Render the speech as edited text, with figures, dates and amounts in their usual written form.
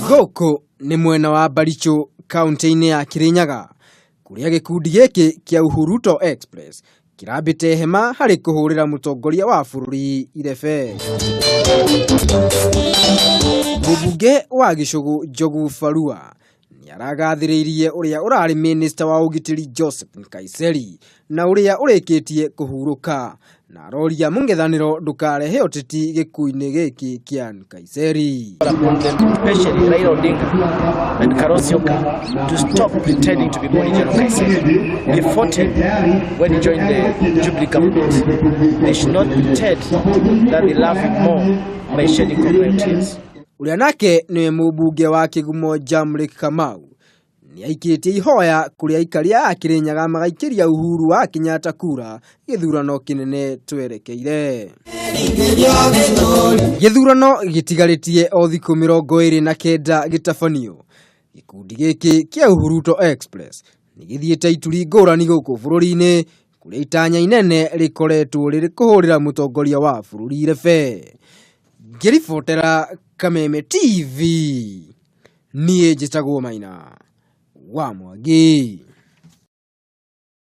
Guku ni mwena wa Baricho kaunti-ini ya Kirinyaga kuria gikundi giki kia Uhuruto Express kirambite hema hari kuhurira mutongoria wa bururi irefe. Mubunge wa Gicugu Njogu Farua ni aragathiririe uria urari minister wa ugitiri Joseph Nkaiseri na uria urikitie kuhuruka na roria mungethaniro ndukarehe oteti gikuini giki kia Nkaiseri. Especially Raila Odinga and Karosioka to stop pretending to be more General Nkaiseri. They fought him when he joined the Jubilee government. They should not pretend that they love him more by shedding communities. Uria nake ni mubunge wa Kigumo Jamrik Kamau ni aikitie ihoya kuri aikari a Kirinyaga magaikiria Uhuru wa Kenyatta kura githurano kinene twerekeire. Githurano gitigaritie o thiku 29 gitafanio. Gikundi giki kia Uhuruto Express ni githiite ituri ngurani guku bururi-ini kuria itanya inene rikoretwo riri kuhurira mutongoria wa bururi irefe. Ngiribotera Kameme TV niĩ njĩtagwo Maina wa Mwangi.